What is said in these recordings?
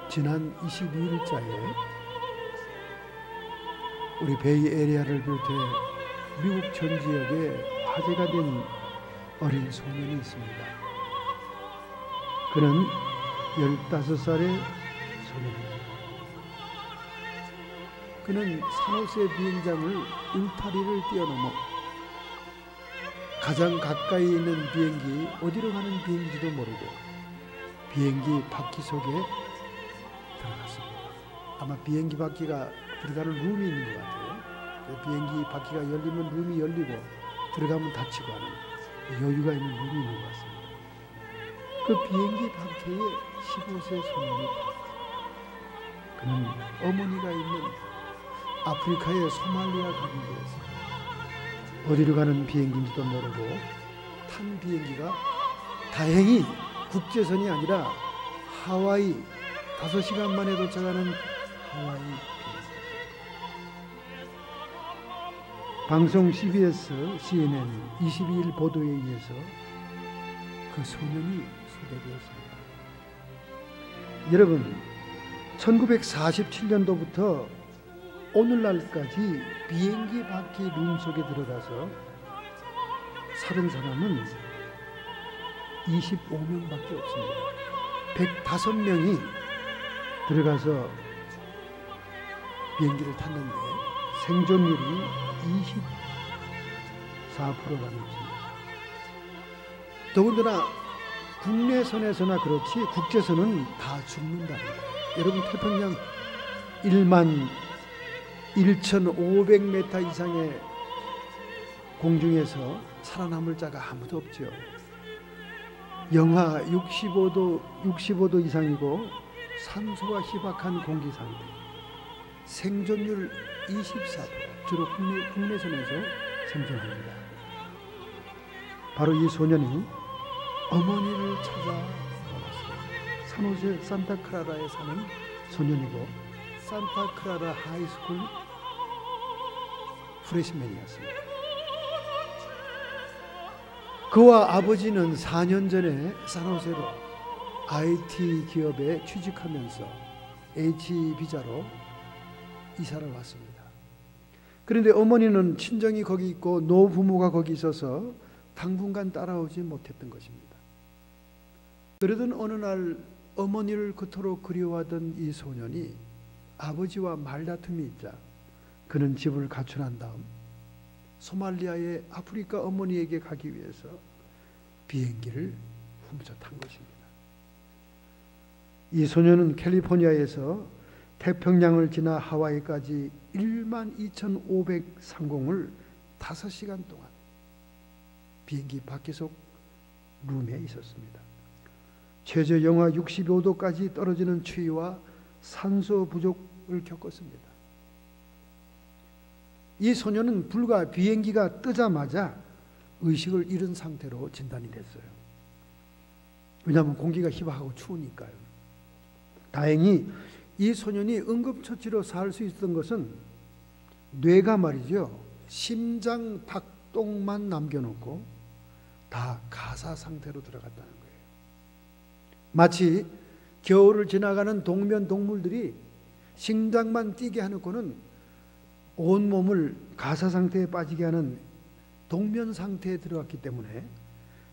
지난 22일자에 우리 베이 에리아를 비롯해 미국 전 지역에 화제가 된 어린 소년이 있습니다. 그는 15살의 소년입니다. 그는 산호세 비행장을 울타리를 뛰어넘어 가장 가까이 있는 비행기, 어디로 가는 비행기지도 모르고 비행기 바퀴 속에 들어갔습니다. 아마 비행기 바퀴가 들어가는 룸이 있는 것 같아요. 비행기 바퀴가 열리면 룸이 열리고 들어가면 닫히고 하는 여유가 있는 룸이 있는 것 같습니다. 그 비행기 바퀴에 15세 소년이, 그는 어머니가 있는 아프리카의 소말리아 가운데에서 어디로 가는 비행기인지도 모르고 탄 비행기가 다행히 국제선이 아니라 하와이, 5시간 만에 도착하는 하와이 비행기. 방송 CBS, CNN 22일 보도에 의해서 그 소년이 소개되었습니다. 여러분, 1947년도부터 오늘날까지 비행기 바퀴 룸 속에 들어가서 살은 사람은 25명밖에 없습니다. 105명이 들어가서 비행기를 탔는데 생존율이 24%라는 것입니다. 더군다나 국내선에서나 그렇지 국제선은 다 죽는다는 거예요. 여러분, 태평양 11,500m 이상의 공중에서 살아남을 자가 아무도 없죠. 영하 65도 이상이고 산소가 희박한 공기 상태, 생존율 24%, 주로 국내선에서 생존합니다. 바로 이 소년이 어머니를 찾아 떠났습니다. 산호세 산타크라라에 사는 소년이고 산타크라라 하이스쿨 프레시맨이었습니다. 그와 아버지는 4년 전에 산호세로 IT 기업에 취직하면서 H비자로 이사를 왔습니다. 그런데 어머니는 친정이 거기 있고 노부모가 거기 있어서 당분간 따라오지 못했던 것입니다. 그러던 어느 날 어머니를 그토록 그리워하던 이 소년이 아버지와 말다툼이 있자 그는 집을 가출한 다음 소말리아의 아프리카 어머니에게 가기 위해서 비행기를 훔쳐 탄 것입니다. 이 소년은 캘리포니아에서 태평양을 지나 하와이까지 12,500 상공을 5시간 동안 비행기 밖에서 룸에 있었습니다. 최저 영하 65도까지 떨어지는 추위와 산소 부족을 겪었습니다. 이 소년은 불과 비행기가 뜨자마자 의식을 잃은 상태로 진단이 됐어요. 왜냐하면 공기가 희박하고 추우니까요. 다행히 이 소년이 응급처치로 살 수 있었던 것은 뇌가 말이죠, 심장 박동만 남겨놓고 다 가사 상태로 들어갔다는 거예요. 마치 겨울을 지나가는 동면 동물들이 심장만 뛰게 해놓고는 온몸을 가사 상태에 빠지게 하는 동면 상태에 들어갔기 때문에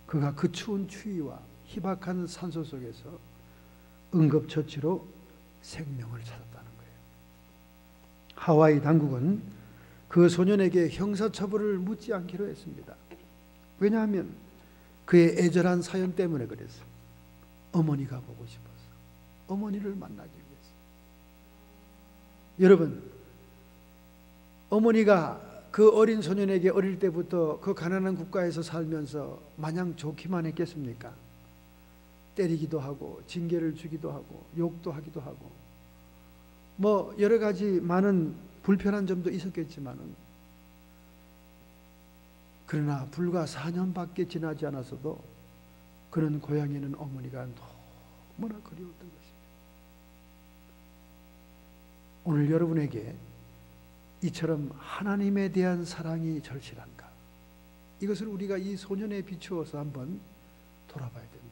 그가 그 추운 추위와 희박한 산소 속에서 응급처치로 생명을 찾았다는 거예요. 하와이 당국은 그 소년에게 형사처벌을 묻지 않기로 했습니다. 왜냐하면 그의 애절한 사연 때문에 그랬어요. 어머니가 보고 싶어서, 어머니를 만나기 위해서. 여러분, 어머니가 그 어린 소년에게 어릴 때부터 그 가난한 국가에서 살면서 마냥 좋기만 했겠습니까? 때리기도 하고 징계를 주기도 하고 욕도 하기도 하고 뭐 여러 가지 많은 불편한 점도 있었겠지만은, 그러나 불과 4년밖에 지나지 않았어도 그는 고향에는 어머니가 너무나 그리웠던 것입니다. 오늘 여러분에게 이처럼 하나님에 대한 사랑이 절실한가, 이것을 우리가 이 소년에 비추어서 한번 돌아봐야 됩니다.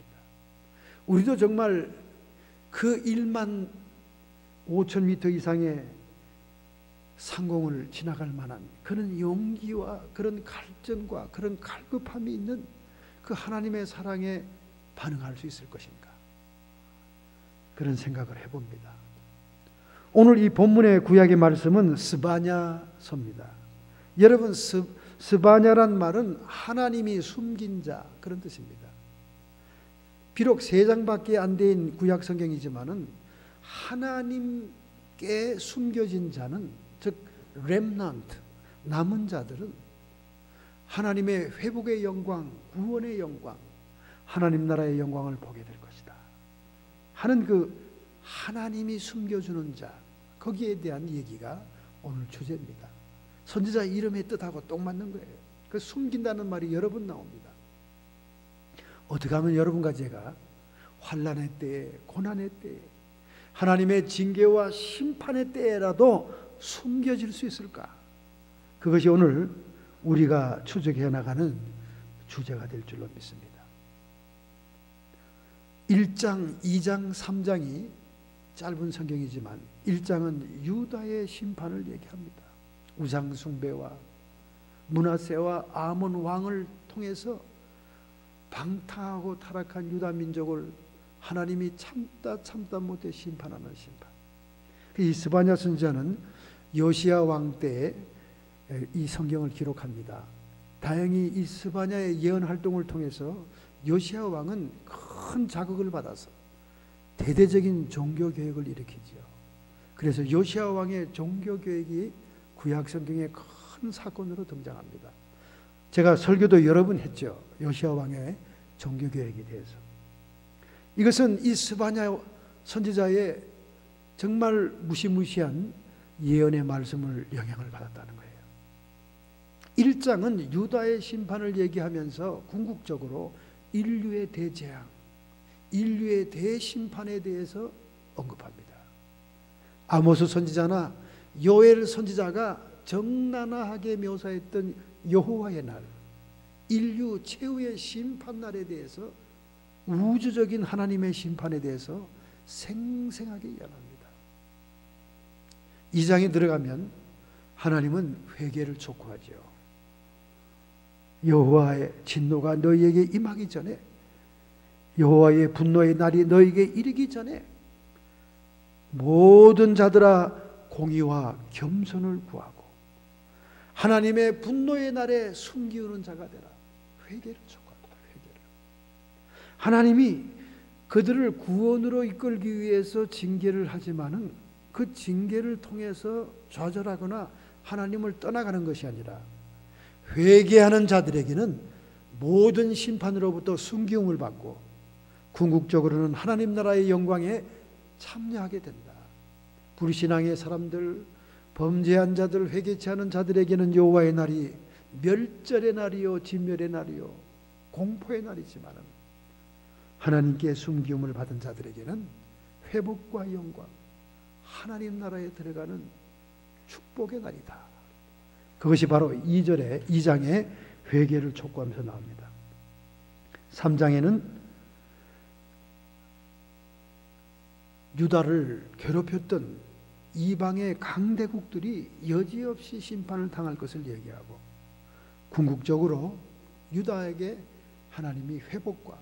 우리도 정말 그 일만 5,000m 이상의 상공을 지나갈 만한 그런 용기와 그런 갈증과 그런 갈급함이 있는 그 하나님의 사랑에 반응할 수 있을 것인가? 그런 생각을 해봅니다. 오늘 이 본문의 구약의 말씀은 스바냐서입니다. 여러분, 스바냐란 말은 하나님이 숨긴 자, 그런 뜻입니다. 비록 3장밖에 안 된 구약 성경이지만은 하나님께 숨겨진 자는, 즉 렘넌트, 남은 자들은 하나님의 회복의 영광, 구원의 영광, 하나님 나라의 영광을 보게 될 것이다 하는 그 하나님이 숨겨주는 자, 거기에 대한 얘기가 오늘 주제입니다. 선지자 이름의 뜻하고 딱 맞는 거예요. 그 숨긴다는 말이 여러 번 나옵니다. 어떻게 하면 여러분과 제가 환난의 때에, 고난의 때에, 하나님의 징계와 심판의 때에라도 숨겨질 수 있을까? 그것이 오늘 우리가 추적해 나가는 주제가 될 줄로 믿습니다. 1장, 2장, 3장이 짧은 성경이지만 1장은 유다의 심판을 얘기합니다. 우상 숭배와 므낫세와 아몬 왕을 통해서 방탕하고 타락한 유다 민족을 하나님이 참다 못해 심판하는 심판. 이 스바냐 선지자는 요시야 왕 때에 이 성경을 기록합니다. 다행히 이 스바냐의 예언 활동을 통해서 요시야 왕은 큰 자극을 받아서 대대적인 종교 개혁을 일으키죠. 그래서 요시야 왕의 종교 개혁이 구약 성경의 큰 사건으로 등장합니다. 제가 설교도 여러 번 했죠. 요시야 왕의 종교 개혁에 대해서. 이것은 이 스바냐 선지자의 정말 무시무시한 예언의 말씀을 영향을 받았다는 거예요. 1장은 유다의 심판을 얘기하면서 궁극적으로 인류의 대재앙, 인류의 대심판에 대해서 언급합니다. 아모스 선지자나 요엘 선지자가 적나라하게 묘사했던 여호와의 날, 인류 최후의 심판날에 대해서, 우주적인 하나님의 심판에 대해서 생생하게 예언합니다. 2장에 들어가면 하나님은 회개를 촉구하죠. 여호와의 진노가 너희에게 임하기 전에, 여호와의 분노의 날이 너희에게 이르기 전에 모든 자들아 공의와 겸손을 구하고 하나님의 분노의 날에 숨기우는 자가 되라. 회개를 촉구합니다. 회개를. 하나님이 그들을 구원으로 이끌기 위해서 징계를 하지만은 그 징계를 통해서 좌절하거나 하나님을 떠나가는 것이 아니라 회개하는 자들에게는 모든 심판으로부터 순기움을 받고 궁극적으로는 하나님 나라의 영광에 참여하게 된다. 불신앙의 사람들, 범죄한 자들, 회개치 않은 자들에게는 여호와의 날이 멸절의 날이요 진멸의 날이요 공포의 날이지만 하나님께 숨기움을 받은 자들에게는 회복과 영광, 하나님 나라에 들어가는 축복의 날이다. 그것이 바로 2장의 회개를 촉구하면서 나옵니다. 3장에는 유다를 괴롭혔던 이방의 강대국들이 여지없이 심판을 당할 것을 얘기하고 궁극적으로 유다에게 하나님이 회복과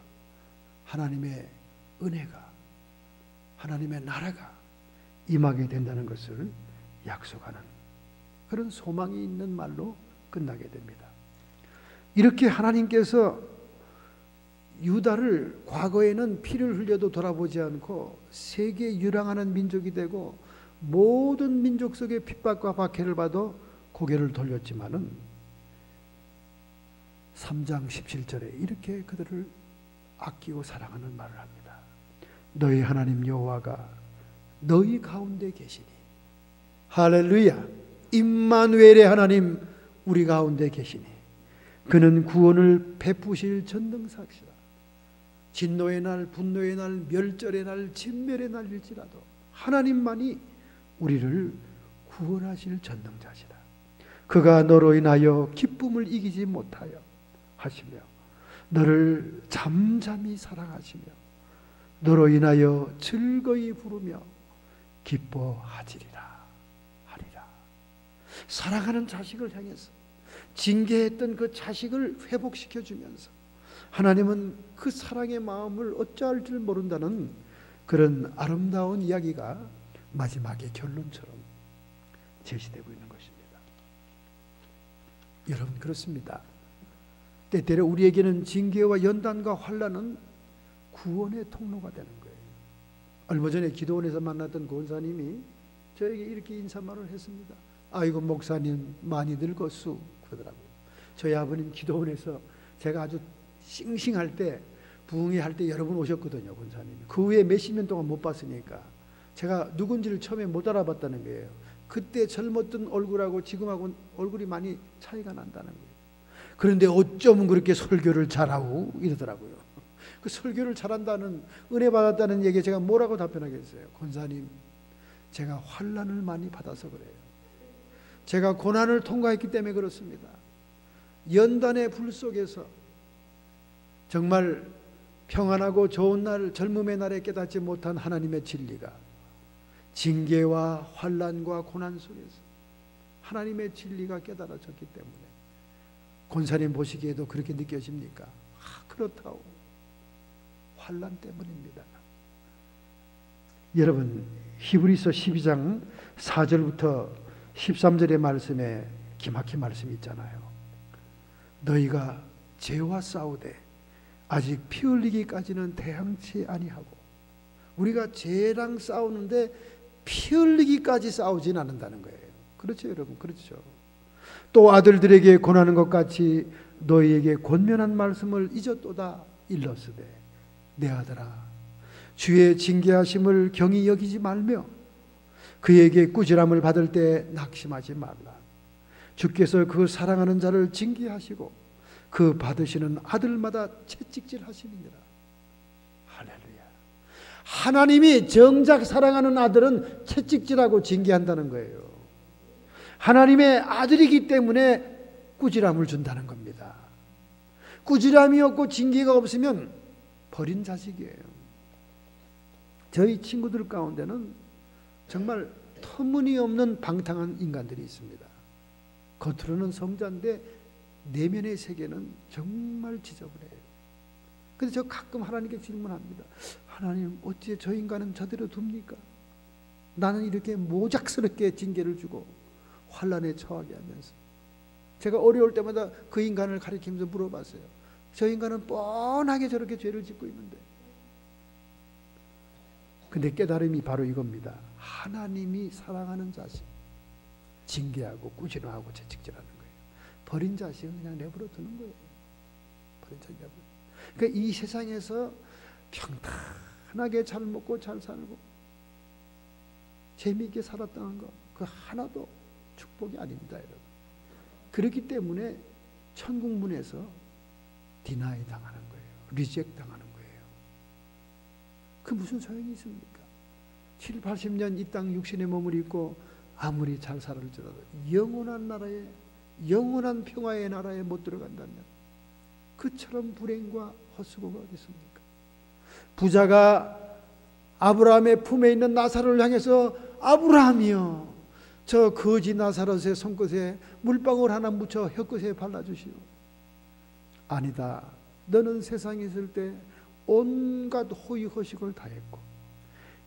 하나님의 은혜가, 하나님의 나라가 임하게 된다는 것을 약속하는 그런 소망이 있는 말로 끝나게 됩니다. 이렇게 하나님께서 유다를 과거에는 피를 흘려도 돌아보지 않고 세계에 유랑하는 민족이 되고 모든 민족 속에 핍박과 박해를 받아 고개를 돌렸지만은 3장 17절에 이렇게 그들을 아끼고 사랑하는 말을 합니다. 너희 하나님 여호와가 너희 가운데 계시니. 할렐루야. 임마누엘의 하나님 우리 가운데 계시니 그는 구원을 베푸실 전능사시라. 진노의 날, 분노의 날, 멸절의 날, 진멸의 날일지라도 하나님만이 우리를 구원하실 전능자시라. 그가 너로 인하여 기쁨을 이기지 못하여 하시며 너를 잠잠히 사랑하시며 너로 인하여 즐거이 부르며 기뻐하리라. 사랑하는 자식을 향해서 징계했던 그 자식을 회복시켜주면서 하나님은 그 사랑의 마음을 어찌할 줄 모른다는 그런 아름다운 이야기가 마지막의 결론처럼 제시되고 있는 것입니다. 여러분, 그렇습니다. 때때로 우리에게는 징계와 연단과 환난은 구원의 통로가 되는 거예요. 얼마 전에 기도원에서 만났던 권사님이 저에게 이렇게 인사말을 했습니다. 아이고 목사님 많이 늙었수 그러더라고요. 저희 아버님 기도원에서 제가 아주 싱싱할 때, 부흥회 할 때 여러 번 오셨거든요, 권사님이. 그 후에 몇십 년 동안 못 봤으니까 제가 누군지를 처음에 못 알아봤다는 거예요. 그때 젊었던 얼굴하고 지금하고 얼굴이 많이 차이가 난다는 거예요. 그런데 어쩌면 그렇게 설교를 잘하고 이러더라고요. 그 설교를 잘한다는, 은혜 받았다는 얘기에 제가 뭐라고 답변하겠어요? 권사님, 제가 환난을 많이 받아서 그래요. 제가 고난을 통과했기 때문에 그렇습니다. 연단의 불 속에서 정말 평안하고 좋은 날, 젊음의 날에 깨닫지 못한 하나님의 진리가 징계와 환난과 고난 속에서 하나님의 진리가 깨달아졌기 때문에 권사님 보시기에도 그렇게 느껴집니까? 그렇다오. 환난 때문입니다. 여러분, 히브리서 12장 4절부터 13절의 말씀에 기막힌 말씀이 있잖아요. 너희가 죄와 싸우되 아직 피 흘리기까지는 대항치 아니하고. 우리가 죄랑 싸우는데 피 흘리기까지 싸우진 않는다는 거예요. 그렇죠, 여러분? 그렇죠. 또 아들들에게 권하는 것 같이 너희에게 권면한 말씀을 잊었도다. 일러스되 내 아들아, 주의 징계하심을 경히 여기지 말며 그에게 꾸지람을 받을 때 낙심하지 말라. 주께서 그 사랑하는 자를 징계하시고 그 받으시는 아들마다 채찍질 하시느니라. 할렐루야. 하나님이 정작 사랑하는 아들은 채찍질하고 징계한다는 거예요. 하나님의 아들이기 때문에 꾸지람을 준다는 겁니다. 꾸지람이 없고 징계가 없으면 버린 자식이에요. 저희 친구들 가운데는 정말 터무니없는 방탕한 인간들이 있습니다. 겉으로는 성자인데 내면의 세계는 정말 지저분해요. 그래서 저 가끔 하나님께 질문합니다. 하나님, 어찌 저 인간은 저대로 둡니까? 나는 이렇게 모작스럽게 징계를 주고 환난에 처하게 하면서. 제가 어려울 때마다 그 인간을 가리키면서 물어봤어요. 저 인간은 뻔하게 저렇게 죄를 짓고 있는데. 근데 깨달음이 바로 이겁니다. 하나님이 사랑하는 자식 징계하고 꾸지람하고 채찍질하는 거예요. 버린 자식은 그냥 내버려 두는 거예요. 버린 자식 내버려. 그러니까 이 세상에서 평탄하게 잘 먹고 잘 살고 재미있게 살았다는 거, 그 하나도 축복이 아닙니다, 여러분. 그렇기 때문에 천국 문에서 디나이 당하는 거예요. 리젝 당하는 거예요. 그 무슨 소용이 있습니까? 7, 80년 이 땅 육신의 몸을 입고 아무리 잘 살을지라도 영원한 나라에, 영원한 평화의 나라에 못 들어간다면 그처럼 불행과 헛수고가 어디 있습니까? 부자가 아브라함의 품에 있는 나사로를 향해서 아브라함이여, 저 거지 나사로의 손끝에 물방울 하나 묻혀 혀끝에 발라주시오. 아니다. 너는 세상에 있을 때 온갖 호의허식을 다했고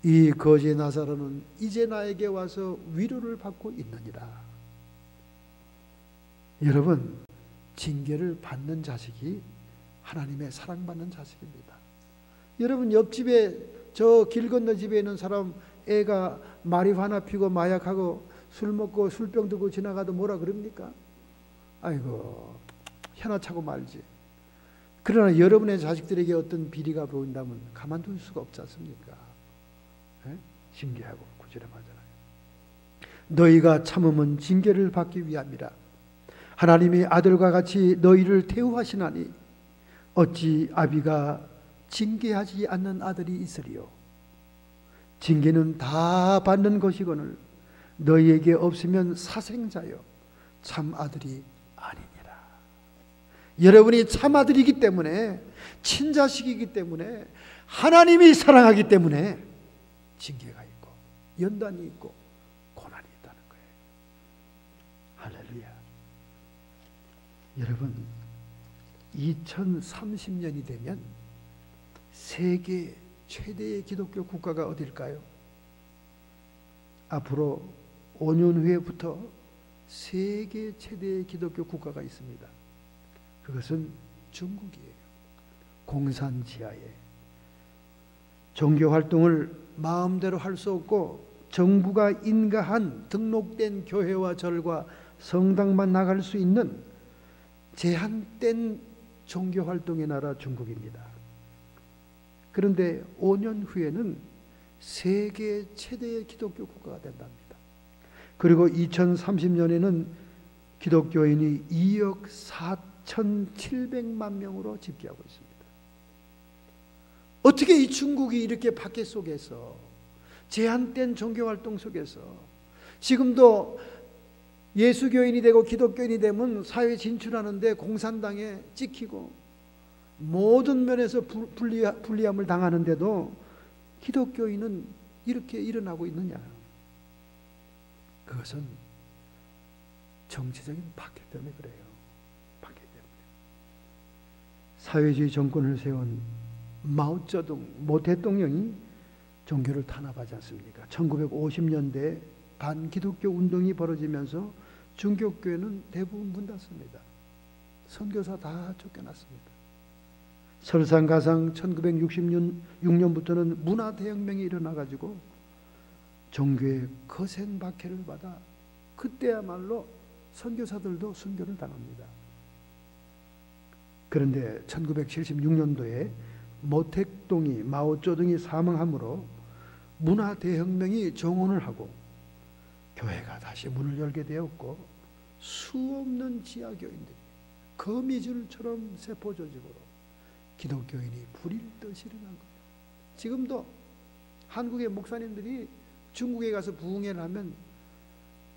이 거지 나사로는 이제 나에게 와서 위로를 받고 있느니라. 여러분, 징계를 받는 자식이 하나님의 사랑받는 자식입니다. 여러분, 옆집에 저 길 건너 집에 있는 사람 애가 마리화나 피고 마약하고 술 먹고 술병 들고 지나가도 뭐라 그럽니까? 아이고 현아 차고 말지. 그러나 여러분의 자식들에게 어떤 비리가 보인다면 가만둘 수가 없지 않습니까? 예? 징계하고 꾸지람하잖아요. 너희가 참음은 징계를 받기 위함이라. 하나님이 아들과 같이 너희를 대우하시나니 어찌 아비가 징계하지 않는 아들이 있으리요. 징계는 다 받는 것이거늘 너희에게 없으면 사생자요 참 아들이 아니니라. 여러분이 참 아들이기 때문에, 친자식이기 때문에, 하나님이 사랑하기 때문에 징계가 있고 연단이 있고 고난이 있다는 거예요. 할렐루야. 여러분, 2030년이 되면 세계 최대의 기독교 국가가 어딜까요? 앞으로 5년 후에부터 세계 최대의 기독교 국가가 있습니다. 그것은 중국이에요. 공산지하에 종교 활동을 마음대로 할 수 없고 정부가 인가한 등록된 교회와 절과 성당만 나갈 수 있는 제한된 종교 활동의 나라 중국입니다. 그런데 5년 후에는 세계 최대의 기독교 국가가 된답니다. 그리고 2030년에는 기독교인이 2억 4,700만 명으로 집계하고 있습니다. 어떻게 이 중국이 이렇게 박해 속에서 제한된 종교활동 속에서 지금도 예수교인이 되고 기독교인이 되면 사회에 진출하는데 공산당에 찍히고 모든 면에서 불리함을 당하는데도 기독교인은 이렇게 일어나고 있느냐? 그것은 정치적인 박해 때문에 그래요. 박해 때문에. 사회주의 정권을 세운 마오쩌둥 모 대통령이 종교를 탄압하지 않습니까? 1950년대에 반기독교 운동이 벌어지면서 중교교회는 대부분 문 닫습니다. 선교사 다 쫓겨났습니다. 설상가상 1966년부터는 문화대혁명이 일어나가지고 종교의 거센 박해를 받아 그때야말로 선교사들도 순교를 당합니다. 그런데 1976년도에 모택동이 마오쩌둥이 사망함으로 문화대혁명이 종언을 하고 교회가 다시 문을 열게 되었고 수없는 지하교인들이 거미줄처럼 세포조직으로 기독교인이 불일 듯이 일어난 거예요. 지금도 한국의 목사님들이 중국에 가서 부흥회를 하면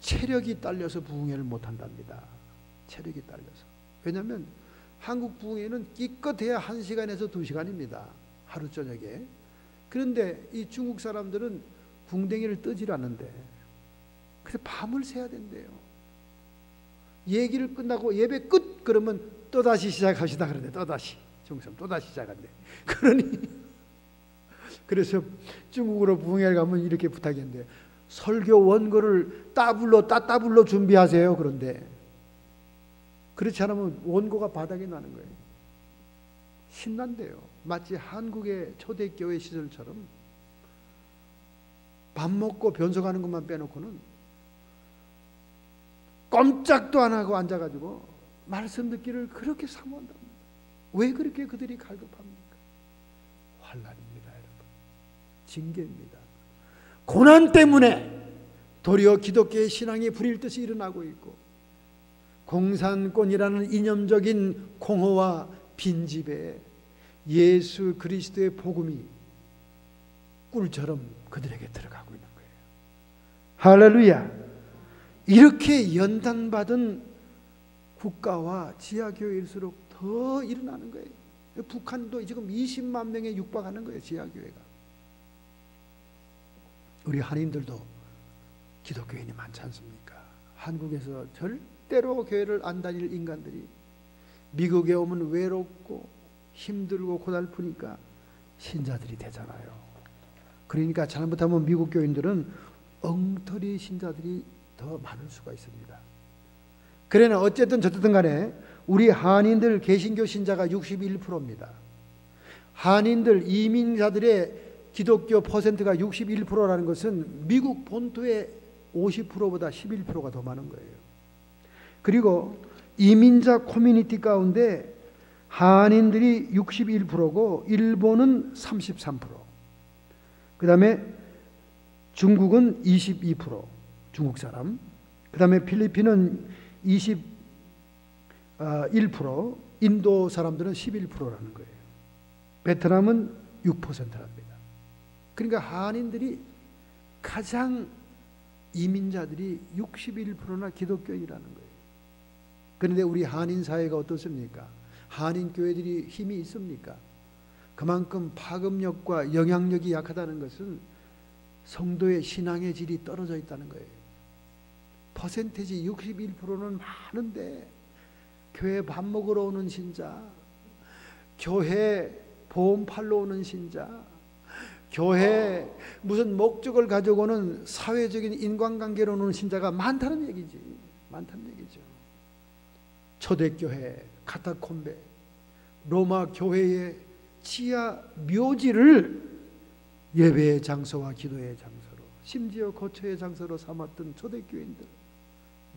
체력이 딸려서 부흥회를 못한답니다. 체력이 딸려서. 왜냐하면 한국 부흥회는 기껏해야 1시간에서 2시간입니다. 하루 저녁에. 그런데 이 중국 사람들은 궁뎅이를 뜨질 않는데 그래서 밤을 새야 된대요. 얘기를 끝나고 예배 끝 그러면 또다시 시작하시다 그러는데 또다시 중성 또다시 시작한대. 그러니 그래서 중국으로 부흥회를 가면 이렇게 부탁했는데 설교 원고를 따블로 준비하세요. 그런데 그렇지 않으면 원고가 바닥에 나는 거예요. 신난대요. 마치 한국의 초대교회 시절처럼 밥 먹고 변속하는 것만 빼놓고는 꼼짝도 안 하고 앉아가지고 말씀 듣기를 그렇게 사모한답니다. 왜 그렇게 그들이 갈급합니까? 환난입니다, 여러분. 징계입니다. 고난 때문에 도리어 기독교의 신앙이 불일 듯이 일어나고 있고 공산권이라는 이념적인 공허와 빈집에 예수 그리스도의 복음이 꿀처럼 그들에게 들어가고 있는 거예요. 할렐루야. 이렇게 연단받은 국가와 지하교회일수록 더 일어나는 거예요. 북한도 지금 20만 명에 육박하는 거예요. 지하교회가. 우리 한인들도 기독교인이 많지 않습니까? 한국에서 절대로 교회를 안 다닐 인간들이 미국에 오면 외롭고 힘들고 고달프니까 신자들이 되잖아요. 그러니까 잘못하면 미국 교인들은 엉터리 신자들이 더 많을 수가 있습니다. 그러나 어쨌든 저쨌든 간에 우리 한인들 개신교 신자가 61%입니다. 한인들 이민자들의 기독교 퍼센트가 61%라는 것은 미국 본토의 50%보다 11%가 더 많은 거예요. 그리고 이민자 커뮤니티 가운데 한인들이 61%고 일본은 33%, 그 다음에 중국은 22%, 중국 사람, 그 다음에 필리핀은 21%, 인도 사람들은 11%라는 거예요. 베트남은 6%랍니다. 그러니까 한인들이 가장 이민자들이 61%나 기독교인이라는 거예요. 그런데 우리 한인 사회가 어떻습니까? 한인 교회들이 힘이 있습니까? 그만큼 파급력과 영향력이 약하다는 것은 성도의 신앙의 질이 떨어져 있다는 거예요. 퍼센테이지 61%는 많은데 교회 밥 먹으러 오는 신자, 교회 보험 팔러 오는 신자, 교회 무슨 목적을 가지고 오는 사회적인 인간관계로 오는 신자가 많다는 얘기지. 많다는 얘기죠. 초대교회 카타콤베 로마 교회의 지하 묘지를 예배의 장소와 기도의 장소로, 심지어 거처의 장소로 삼았던 초대교인들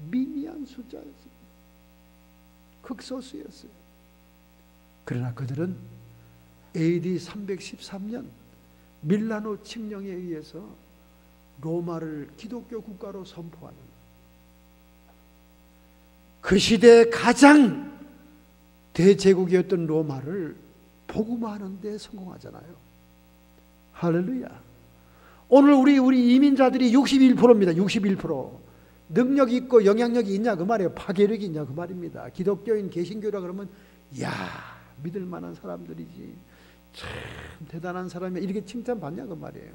미미한 숫자였습니다. 극소수였어요. 그러나 그들은 AD 313년 밀라노 칙령에 의해서 로마를 기독교 국가로 선포하는, 그 시대의 가장 대제국이었던 로마를 복음화하는 데 성공하잖아요. 할렐루야. 오늘 우리 이민자들이 61%입니다. 61%. 능력 있고 영향력이 있냐 그 말이에요. 파괴력이 있냐 그 말입니다. 기독교인 개신교라 그러면 야 믿을 만한 사람들이지, 참 대단한 사람이야, 이렇게 칭찬받냐 그 말이에요.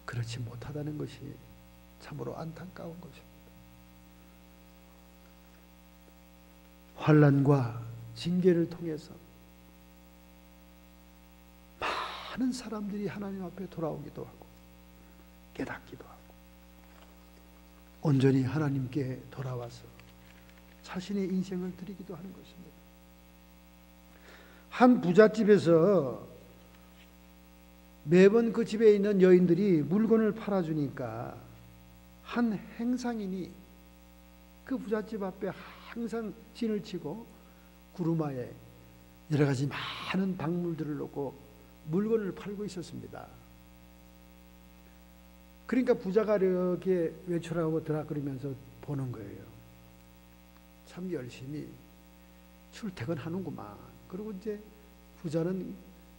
그렇지 못하다는 것이 참으로 안타까운 것입니다. 환난과 징계를 통해서 많은 사람들이 하나님 앞에 돌아오기도 하고 깨닫기도 하고 온전히 하나님께 돌아와서 자신의 인생을 드리기도 하는 것입니다. 한 부잣집에서 매번 그 집에 있는 여인들이 물건을 팔아주니까 한 행상인이 그 부잣집 앞에 항상 진을 치고 구루마에 여러 가지 많은 박물들을 놓고 물건을 팔고 있었습니다. 그러니까 부자가 이렇게 외출하고 드락거리면서 보는 거예요. 참 열심히 출퇴근하는구만. 그리고 이제 부자는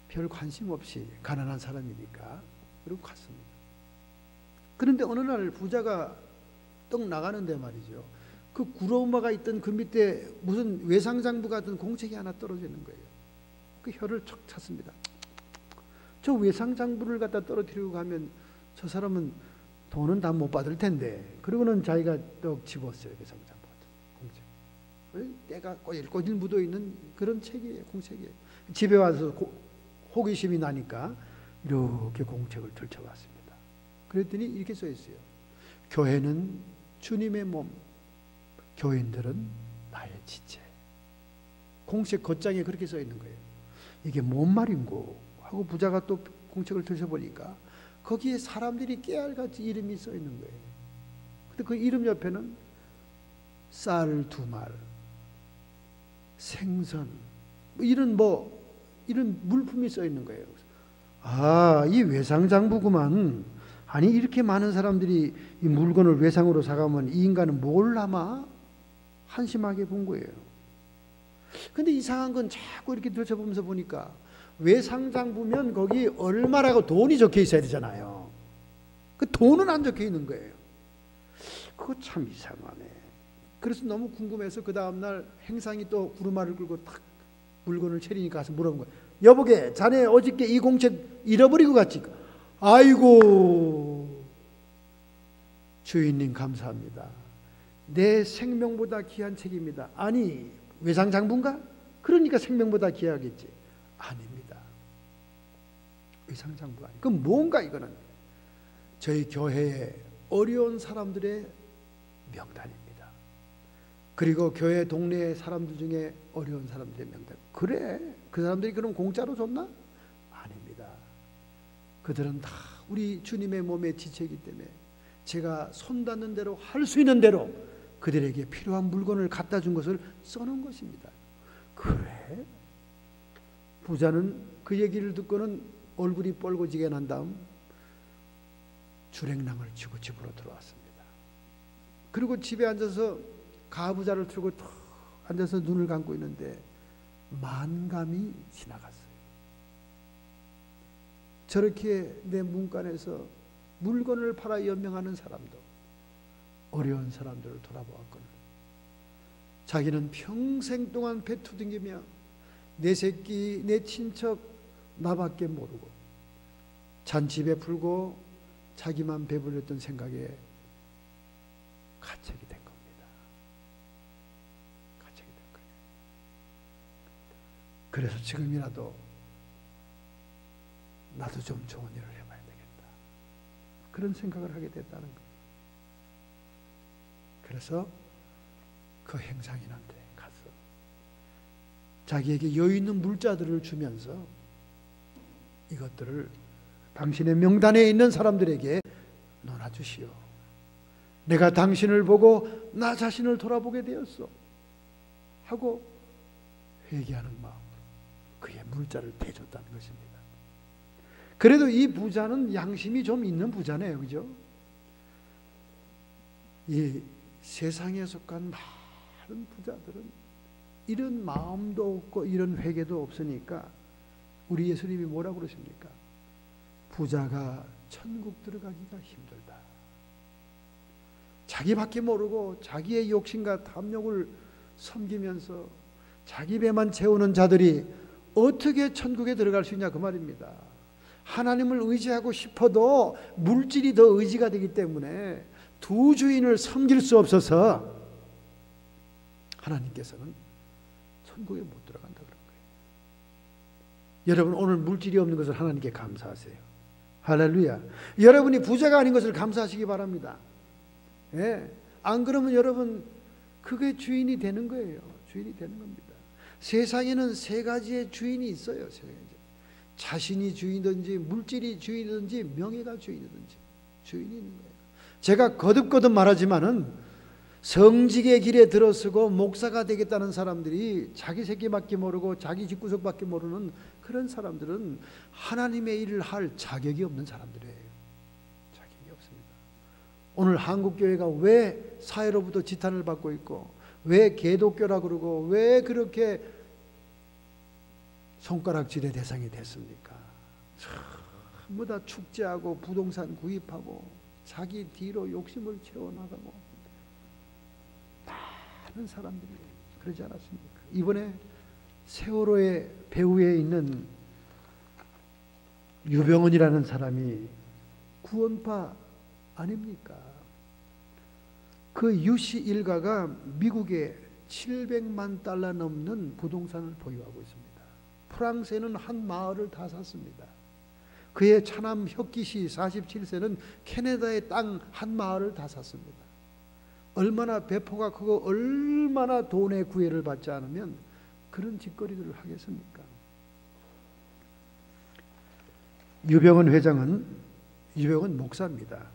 별 관심 없이 가난한 사람이니까 그리고 갔습니다. 그런데 어느 날 부자가 떡 나가는데 말이죠, 그 구로마가 있던 그 밑에 무슨 외상장부 같은 공책이 하나 떨어지는 거예요. 그 혀를 척 찼습니다. 저 외상장부를 갖다 떨어뜨리고 가면 저 사람은 돈은 다 못 받을 텐데, 그러고는 자기가 떡 집었어요. 외상장부 같은 공책. 때가 꼬질꼬질 묻어있는 그런 책이에요. 공책이에요. 집에 와서 호기심이 나니까 이렇게 공책을 들춰봤습니다. 그랬더니 이렇게 써 있어요. 교회는 주님의 몸, 교인들은 나의 지체. 공책 겉장에 그렇게 써 있는 거예요. 이게 뭔 말인고 하고 부자가 또 공책을 들춰보니까 거기에 사람들이 깨알같이 이름이 써 있는 거예요. 근데 그 이름 옆에는 쌀 2말, 생선, 이런 물품이 써 있는 거예요. 아, 이 외상장부구만. 아니 이렇게 많은 사람들이 이 물건을 외상으로 사가면 이 인간은 뭘 남아? 한심하게 본 거예요. 근데 이상한 건 자꾸 이렇게 들춰보면서 보니까 외상장부면 거기 얼마라고 돈이 적혀 있어야 되잖아요. 그 돈은 안 적혀 있는 거예요. 그거 참 이상하네. 그래서 너무 궁금해서 그 다음날 행상이 또 구루마를 끌고 탁 물건을 채리니까 가서 물어본 거예요. 여보게, 자네 어저께 이 공책 잃어버리고 갔지? 아이고, 주인님 감사합니다. 내 생명보다 귀한 책입니다. 아니 외상장부인가? 그러니까 생명보다 귀하겠지. 아닙니다. 외상장부가 아니에요. 그럼 뭔가 이거는 저희 교회의 어려운 사람들의 명단입니다. 그리고 교회 동네 사람들 중에 어려운 사람들의 명단. 그래, 그 사람들이 그럼 공짜로 줬나? 아닙니다. 그들은 다 우리 주님의 몸의 지체이기 때문에 제가 손 닿는 대로 할 수 있는 대로 그들에게 필요한 물건을 갖다 준 것을 써놓은 것입니다. 그래? 부자는 그 얘기를 듣고는 얼굴이 뻘겋게 난 다음 주랭랑을 치고 집으로 들어왔습니다. 그리고 집에 앉아서 가부좌를 틀고 툭 앉아서 눈을 감고 있는데 만감이 지나갔어요. 저렇게 내 문간에서 물건을 팔아 연명하는 사람도 어려운 사람들을 돌아보았거늘 자기는 평생 동안 배 투둥이며 내 새끼, 내 친척 나밖에 모르고 잔치 베풀고 자기만 배불렸던 생각에 가책이 된 겁니다. 가책이 된 거예요. 그래서 지금이라도 나도 좀 좋은 일을 해봐야 되겠다, 그런 생각을 하게 됐다는 거예요. 그래서 그 행상인한테 가서 자기에게 여유 있는 물자들을 주면서 이것들을 당신의 명단에 있는 사람들에게 나눠주시오. 내가 당신을 보고 나 자신을 돌아보게 되었어 하고 회개하는 마음으로 그의 물자를 대줬다는 것입니다. 그래도 이 부자는 양심이 좀 있는 부자네요, 그죠? 이 세상에 속한 많은 부자들은 이런 마음도 없고 이런 회개도 없으니까 우리 예수님이 뭐라고 그러십니까? 부자가 천국 들어가기가 힘들다. 자기밖에 모르고 자기의 욕심과 탐욕을 섬기면서 자기 배만 채우는 자들이 어떻게 천국에 들어갈 수 있냐 그 말입니다. 하나님을 의지하고 싶어도 물질이 더 의지가 되기 때문에 두 주인을 섬길 수 없어서 하나님께서는 천국에 못 들어간다 그런 거예요. 여러분, 오늘 물질이 없는 것을 하나님께 감사하세요. 할렐루야. 여러분이 부자가 아닌 것을 감사하시기 바랍니다. 예. 안 그러면 여러분 그게 주인이 되는 거예요. 주인이 되는 겁니다. 세상에는 세 가지의 주인이 있어요. 자신이 주인이든지 물질이 주인이든지 명예가 주인이든지 주인이 있는 거예요. 제가 거듭거듭 말하지만은 성직의 길에 들어서고 목사가 되겠다는 사람들이 자기 새끼밖에 모르고 자기 집구석밖에 모르는 그런 사람들은 하나님의 일을 할 자격이 없는 사람들이에요. 자격이 없습니다. 오늘 한국교회가 왜 사회로부터 지탄을 받고 있고 왜 개독교라 그러고 왜 그렇게 손가락질의 대상이 됐습니까? 전부 다 축제하고 부동산 구입하고 자기 뒤로 욕심을 채워나가고 많은 사람들이 그러지 않았습니까? 이번에 세월호의 배후에 있는 유병헌이라는 사람이 구원파 아닙니까? 그 유씨 일가가 미국에 700만 달러 넘는 부동산을 보유하고 있습니다. 프랑스에는 한 마을을 다 샀습니다. 그의 차남 혁기씨 47세는 캐나다의 땅 한 마을을 다 샀습니다. 얼마나 배포가 크고 얼마나 돈의 구애를 받지 않으면 그런 짓거리들을 하겠습니까? 유병헌 회장은 유병헌 목사입니다.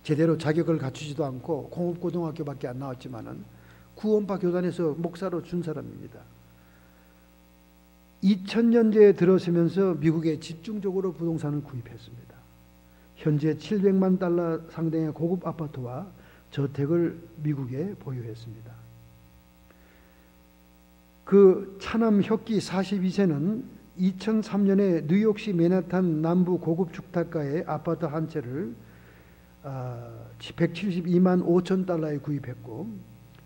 제대로 자격을 갖추지도 않고 공업고등학교밖에 안 나왔지만은 구원파 교단에서 목사로 준 사람입니다. 2000년대에 들어서면서 미국에 집중적으로 부동산을 구입했습니다. 현재 700만 달러 상당의 고급 아파트와 저택을 미국에 보유했습니다. 그 차남 혁기 42세는 2003년에 뉴욕시 맨하탄 남부 고급 주택가의 아파트 한 채를 172만 5천 달러에 구입했고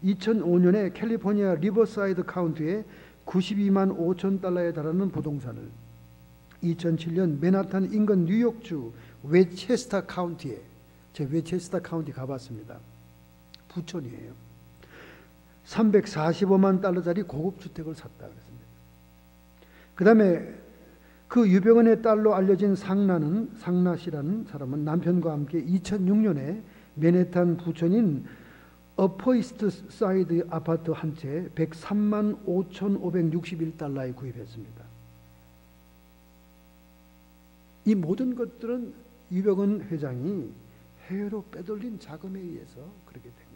2005년에 캘리포니아 리버사이드 카운티에 92만 5천 달러에 달하는 부동산을 2007년 맨하탄 인근 뉴욕주 웨체스터 카운티에, 제가 웨체스터 카운티 가봤습니다. 부촌이에요. 345만 달러짜리 고급 주택을 샀다 그랬습니다. 그 다음에 그 유병헌의 딸로 알려진 상나 씨라는 사람은 남편과 함께 2006년에 맨해탄 부촌인 어퍼이스트 사이드 아파트 한 채 103만 5,561달러에 구입했습니다. 이 모든 것들은 유병헌 회장이 해외로 빼돌린 자금에 의해서 그렇게 된 거예요.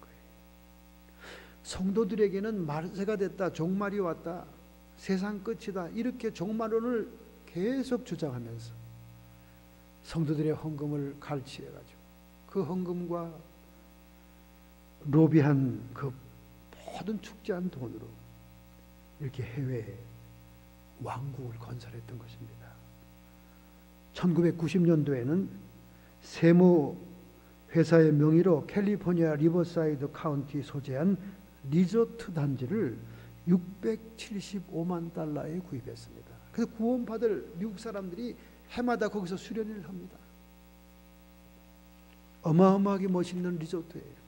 성도들에게는 말세가 됐다, 종말이 왔다, 세상 끝이다, 이렇게 종말론을 계속 주장하면서 성도들의 헌금을 갈취해가지고 그 헌금과 로비한 그 모든 축제한 돈으로 이렇게 해외에 왕국을 건설했던 것입니다. 1990년도에는 세무 회사의 명의로 캘리포니아 리버사이드 카운티 소재한 리조트 단지를 675만 달러에 구입했습니다. 그래서 구원받을 미국 사람들이 해마다 거기서 수련회를 합니다. 어마어마하게 멋있는 리조트예요.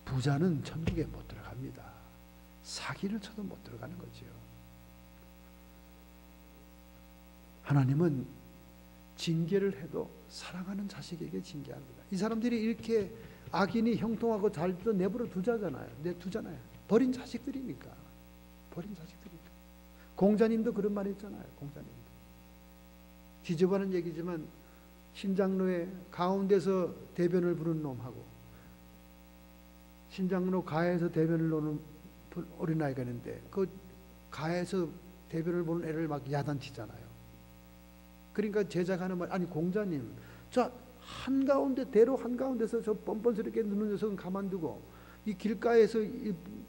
부자는 천국에 못 들어갑니다. 사기를 쳐도 못 들어가는 거죠. 하나님은 징계를 해도 사랑하는 자식에게 징계합니다. 이 사람들이 이렇게 악인이 형통하고 잘 내버려 두잖아요. 버린 자식들이니까. 공자님도 그런 말 했잖아요. 공자님도. 뒤집어는 얘기지만 신장로에 가운데서 대변을 부른 놈하고 신장로 가에서 대변을 놓는 어린아이가 있는데 그 가에서 대변을 보는 애를 막 야단치잖아요. 그러니까 제자가 하는 말, 아니 공자님, 저 한가운데 대로 한가운데서 저 뻔뻔스럽게 누는 녀석은 가만두고 이 길가에서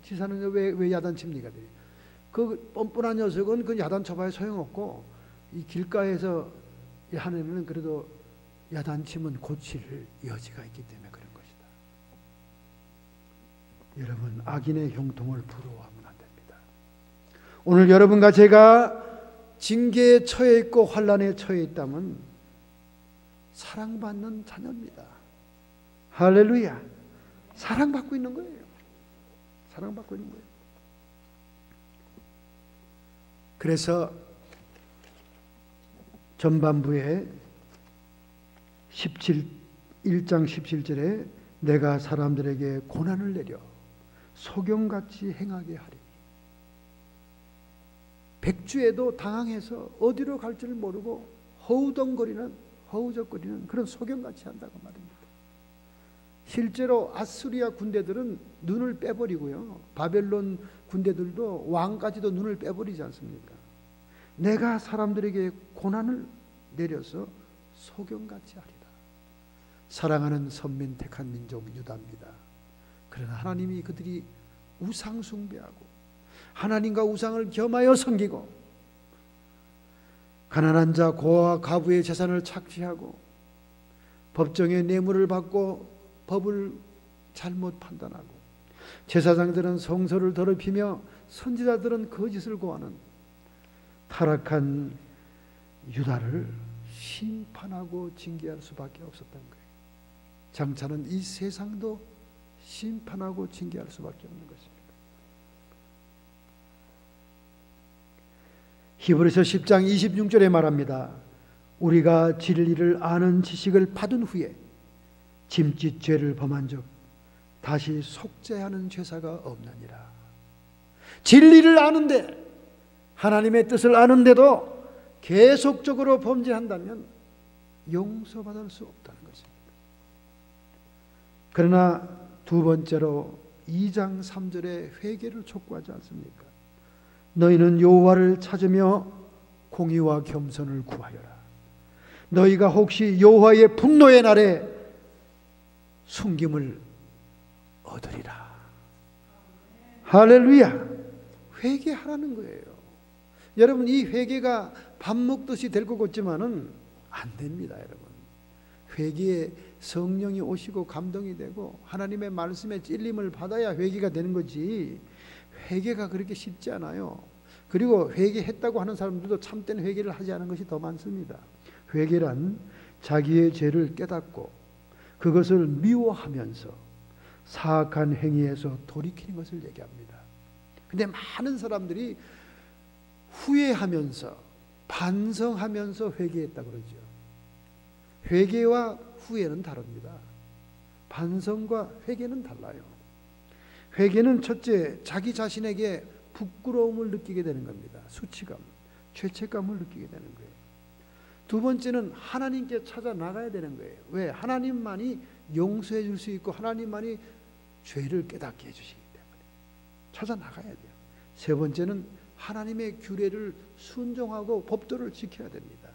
지사는 왜 야단칩니까? 그 뻔뻔한 녀석은 그 야단쳐봐야 소용없고 이 길가에서 하느님은 그래도 야단치면 고칠 여지가 있기 때문에 그런 것이다. 여러분, 악인의 형통을 부러워하면 안 됩니다. 오늘 여러분과 제가 징계에 처해 있고 환난에 처해 있다면 사랑받는 자녀입니다. 할렐루야. 사랑받고 있는 거예요. 사랑받고 있는 거예요. 그래서 전반부에 1장 17절에 내가 사람들에게 고난을 내려 소경같이 행하게 하리니, 백주에도 당황해서 어디로 갈지를 모르고 허우적거리는 그런 소경같이 한다고 말입니다. 실제로 아수리아 군대들은 눈을 빼버리고요, 바벨론 군대들도 왕까지도 눈을 빼버리지 않습니까? 내가 사람들에게 고난을 내려서 소경같이 하리라. 사랑하는 선민 택한 민족 유다입니다. 그러나 하나님이 그들이 우상 숭배하고 하나님과 우상을 겸하여 섬기고 가난한 자 고아와 과부의 재산을 착취하고 법정의 뇌물을 받고 법을 잘못 판단하고 제사장들은 성소를 더럽히며 선지자들은 거짓을 고하는 타락한 유다를 심판하고 징계할 수밖에 없었던 거예요. 장차는 이 세상도 심판하고 징계할 수밖에 없는 것입니다. 히브리서 10장 26절에 말합니다. 우리가 진리를 아는 지식을 받은 후에 짐짓 죄를 범한 적 다시 속죄하는 죄사가 없느니라. 진리를 아는데, 하나님의 뜻을 아는데도 계속적으로 범죄한다면 용서받을 수 없다는 것입니다. 그러나 두 번째로 2장 3절에 회개를 촉구하지 않습니까? 너희는 여호와를 찾으며 공의와 겸손을 구하여라. 너희가 혹시 여호와의 분노의 날에 숨김을 얻으리라. 할렐루야. 회개하라는 거예요. 여러분, 이 회개가 밥 먹듯이 될 것 같지만은 안 됩니다. 여러분, 회개에 성령이 오시고 감동이 되고 하나님의 말씀에 찔림을 받아야 회개가 되는 거지, 회개가 그렇게 쉽지 않아요. 그리고 회개했다고 하는 사람들도 참된 회개를 하지 않은 것이 더 많습니다. 회개란 자기의 죄를 깨닫고 그것을 미워하면서 사악한 행위에서 돌이키는 것을 얘기합니다. 근데 많은 사람들이 후회하면서 반성하면서 회개했다고 그러죠. 회개와 후회는 다릅니다. 반성과 회개는 달라요. 회개는 첫째, 자기 자신에게 부끄러움을 느끼게 되는 겁니다. 수치감, 죄책감을 느끼게 되는 거예요. 두 번째는 하나님께 찾아 나가야 되는 거예요. 왜? 하나님만이 용서해 줄 수 있고 하나님만이 죄를 깨닫게 해주시기 때문에 찾아 나가야 돼요. 세 번째는 하나님의 규례를 순종하고 법도를 지켜야 됩니다.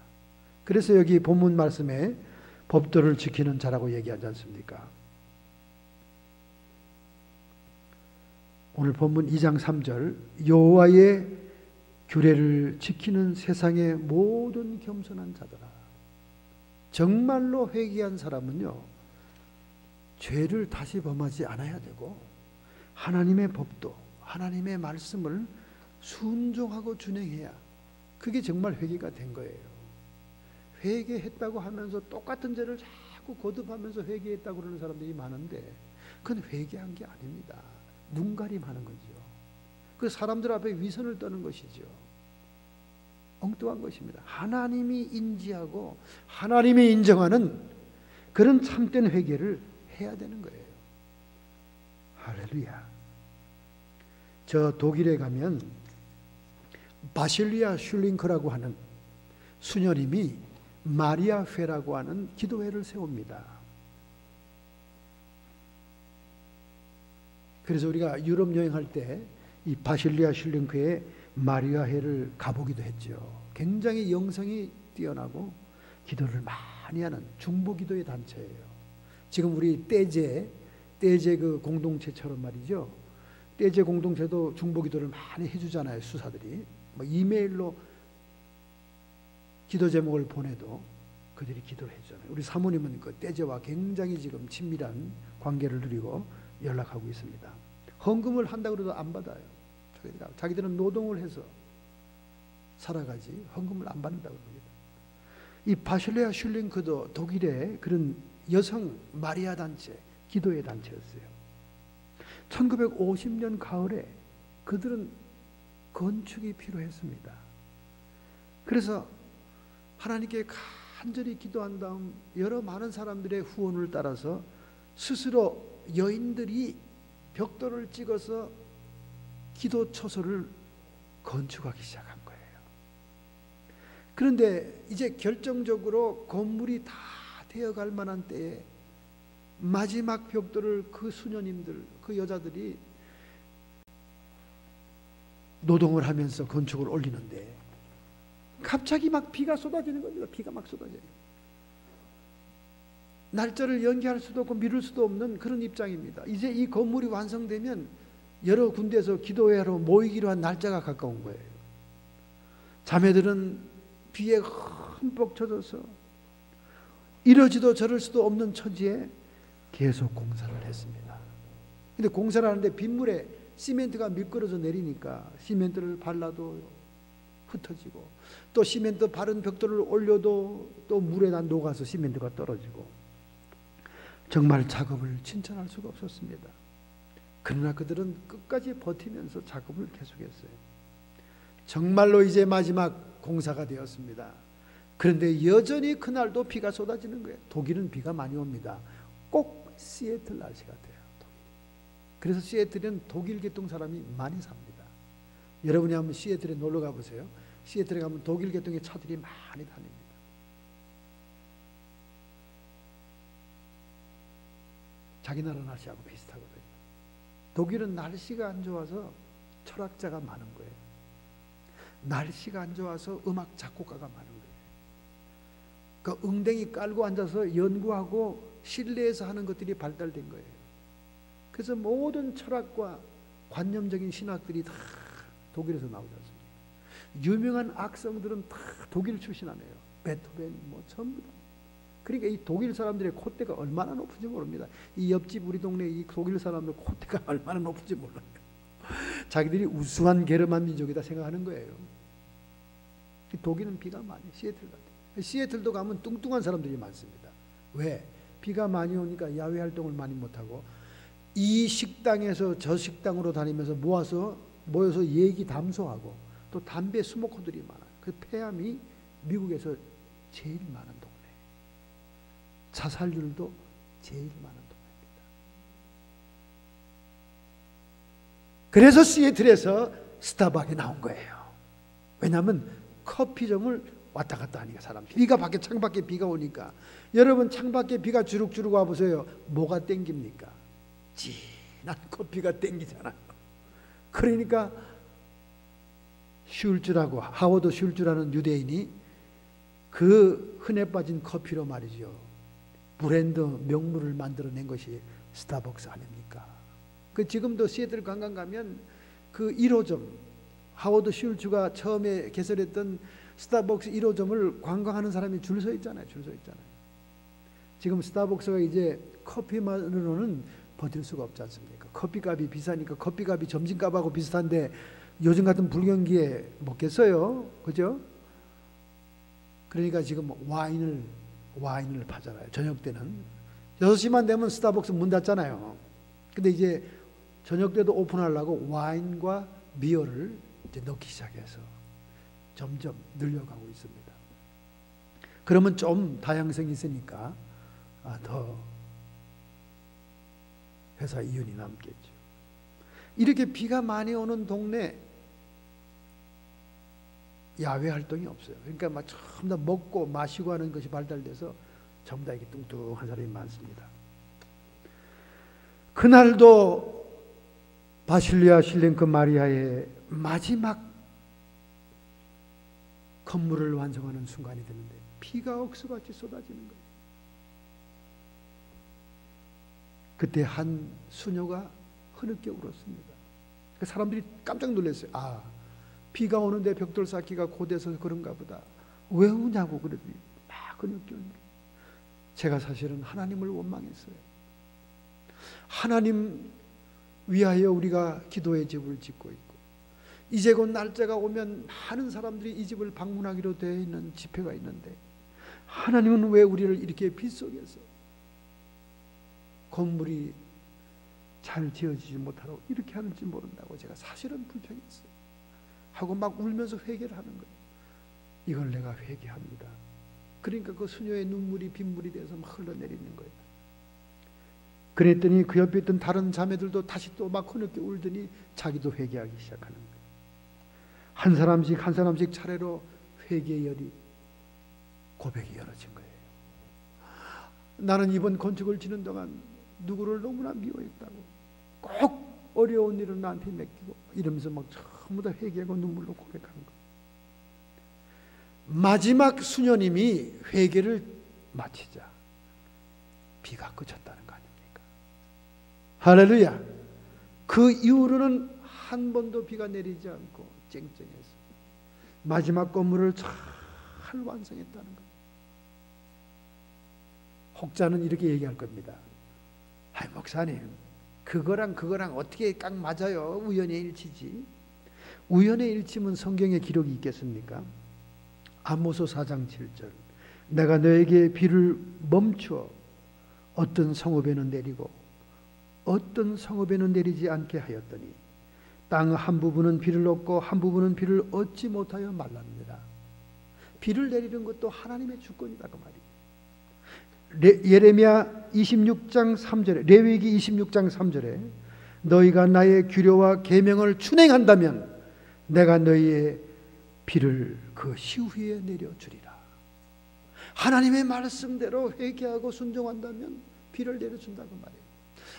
그래서 여기 본문 말씀에 법도를 지키는 자라고 얘기하지 않습니까? 오늘 본문 2장 3절, 여호와의 규례를 지키는 세상의 모든 겸손한 자들아. 정말로 회개한 사람은요, 죄를 다시 범하지 않아야 되고 하나님의 법도, 하나님의 말씀을 순종하고 준행해야 그게 정말 회개가 된 거예요. 회개했다고 하면서 똑같은 죄를 자꾸 거듭하면서 회개했다고 그러는 사람들이 많은데 그건 회개한 게 아닙니다. 눈가림하는 거죠. 그 사람들 앞에 위선을 떠는 것이죠. 엉뚱한 것입니다. 하나님이 인지하고 하나님이 인정하는 그런 참된 회개를 해야 되는 거예요. 할렐루야. 저 독일에 가면 바실리아 슐링크라고 하는 수녀님이 마리아 회라고 하는 기도회를 세웁니다. 그래서 우리가 유럽 여행할 때 이 바실리아 슐링크의 마리아 회를 가보기도 했죠. 굉장히 영성이 뛰어나고 기도를 많이 하는 중보기도의 단체예요. 지금 우리 떼제 그 공동체처럼 말이죠. 떼제 공동체도 중보기도를 많이 해주잖아요. 수사들이 뭐 이메일로 기도 제목을 보내도 그들이 기도를 해주잖아요. 우리 사모님은 그 떼제와 굉장히 지금 친밀한 관계를 누리고 연락하고 있습니다. 헌금을 한다고 해도 안 받아요. 자기들은 노동을 해서 살아가지 헌금을 안 받는다고 합니다. 이 바실레아 슐링크도 독일의 그런 여성 마리아 단체, 기도의 단체였어요. 1950년 가을에 그들은 건축이 필요했습니다. 그래서 하나님께 간절히 기도한 다음 여러 많은 사람들의 후원을 따라서 스스로 여인들이 벽돌을 찍어서 기도 처소를 건축하기 시작한 거예요. 그런데 이제 결정적으로 건물이 다 되어갈 만한 때에 마지막 벽돌을 그 수녀님들, 그 여자들이 노동을 하면서 건축을 올리는데 갑자기 막 비가 쏟아지는 겁니다. 비가 막 쏟아져요. 날짜를 연기할 수도 없고 미룰 수도 없는 그런 입장입니다. 이제 이 건물이 완성되면 여러 군데에서 기도회로 모이기로 한 날짜가 가까운 거예요. 자매들은 비에 흠뻑 젖어서 이러지도 저럴 수도 없는 처지에 계속 공사를 했습니다. 근데 공사를 하는데 빗물에 시멘트가 미끄러져 내리니까 시멘트를 발라도 흩어지고 또 시멘트 바른 벽돌을 올려도 또 물에다 녹아서 시멘트가 떨어지고 정말 작업을 칭찬할 수가 없었습니다. 그러나 그들은 끝까지 버티면서 작업을 계속했어요. 정말로 이제 마지막 공사가 되었습니다. 그런데 여전히 그날도 비가 쏟아지는 거예요. 독일은 비가 많이 옵니다. 꼭 시애틀 날씨 같아요. 그래서 시애틀은 독일 계통 사람이 많이 삽니다. 여러분이 한번 시애틀에 놀러 가보세요. 시애틀에 가면 독일 계통의 차들이 많이 다닙니다. 자기 나라 날씨하고 비슷하거든요. 독일은 날씨가 안 좋아서 철학자가 많은 거예요. 날씨가 안 좋아서 음악 작곡가가 많은 거예요. 그 엉덩이 깔고 앉아서 연구하고 실내에서 하는 것들이 발달된 거예요. 그래서 모든 철학과 관념적인 신학들이 다 독일에서 나오지 않습니까? 유명한 악성들은 다 독일 출신 아니에요. 베토벤 뭐 전부 다. 그러니까 이 독일 사람들의 콧대가 얼마나 높은지 모릅니다. 이 옆집 우리 동네 이 독일 사람들 콧대가 얼마나 높은지 몰라요. 자기들이 우수한 게르만 민족이다 생각하는 거예요. 독일은 비가 많이 시애틀 같아요. 시애틀도 가면 뚱뚱한 사람들이 많습니다. 왜? 비가 많이 오니까 야외 활동을 많이 못하고 이 식당에서 저 식당으로 다니면서 모여서 얘기 담소하고 또 담배 스모커들이 많아요. 그 폐암이 미국에서 제일 많은 동네. 자살률도 제일 많은 동네입니다. 그래서 시애틀에서 스타벅이 나온 거예요. 왜냐하면 커피점을 왔다 갔다 하니까 사람들이 창밖에 비가 오니까 여러분 창밖에 비가 주룩주룩 와보세요. 뭐가 땡깁니까? 진한 커피가 땡기잖아요. 그러니까 슐즈라고 하워드 슐즈라는 유대인이 그 흔해 빠진 커피로 말이죠. 브랜드 명물을 만들어낸 것이 스타벅스 아닙니까? 그 지금도 시애틀 관광 가면 그 1호점 하워드 슐즈가 처음에 개설했던 스타벅스 1호점을 관광하는 사람이 줄 서 있잖아요. 지금 스타벅스가 이제 커피만으로는 버틸 수가 없지 않습니까? 커피값이 비싸니까 커피값이 점심값하고 비슷한데 요즘 같은 불경기에 먹겠어요? 그죠? 그러니까 지금 와인을 파잖아요. 저녁 때는 6시만 되면 스타벅스 문 닫잖아요. 근데 이제 저녁 때도 오픈하려고 와인과 비어를 이제 넣기 시작해서 점점 늘려가고 있습니다. 그러면 좀 다양성이 있으니까 더 회사 이윤이 남겠죠. 이렇게 비가 많이 오는 동네 야외 활동이 없어요. 그러니까 막 전부 다 먹고 마시고 하는 것이 발달돼서 전부 다 이렇게 뚱뚱한 사람이 많습니다. 그날도 바실리아 실랭크 마리아의 마지막 건물을 완성하는 순간이 되는데 비가 억수같이 쏟아지는 거예요. 그때 한 수녀가 흐느껴 울었습니다. 그 사람들이 깜짝 놀랐어요. 비가 오는데 벽돌 쌓기가 고돼서 그런가 보다. 왜 우냐고 그러더니 막 흐느껴. 제가 사실은 하나님을 원망했어요. 하나님 위하여 우리가 기도의 집을 짓고 있고 이제 곧 날짜가 오면 많은 사람들이 이 집을 방문하기로 되어 있는 집회가 있는데 하나님은 왜 우리를 이렇게 빗속에서 건물이 잘 지어지지 못하고 이렇게 하는지 모른다고 제가 사실은 불평했어요. 하고 막 울면서 회개를 하는 거예요. 이걸 내가 회개합니다. 그러니까 그 수녀의 눈물이 빗물이 돼서 막 흘러내리는 거예요. 그랬더니 그 옆에 있던 다른 자매들도 다시 또 막 흐느껴 울더니 자기도 회개하기 시작하는 거예요. 한 사람씩 차례로 회개의 열이 고백이 열어진 거예요. 나는 이번 건축을 지는 동안 누구를 너무나 미워했다고 꼭 어려운 일을 나한테 맡기고 이러면서 막 전부 다 회개하고 눈물로 고백하는 거예요. 마지막 수녀님이 회개를 마치자 비가 그쳤다는 거 아닙니까? 할렐루야. 그 이후로는 한 번도 비가 내리지 않고 쨍쨍해서 마지막 건물을 잘 완성했다는 거예요. 혹자는 이렇게 얘기할 겁니다. 목사님, 그거랑 어떻게 딱 맞아요? 우연의 일치지. 우연의 일치면 성경에 기록이 있겠습니까? 아모스 4장 7절 내가 너에게 비를 멈추어 어떤 성읍에는 내리고 어떤 성읍에는 내리지 않게 하였더니 땅 한 부분은 비를 얻고 한 부분은 비를 얻지 못하여 말랍니다. 비를 내리는 것도 하나님의 주권이다 그 말이에요. 예레미야 26장 3절에 레위기 26장 3절에 너희가 나의 규례와 계명을 준행한다면 내가 너희의 비를 그 시후에 내려주리라. 하나님의 말씀대로 회개하고 순종한다면 비를 내려준다고 말이에요.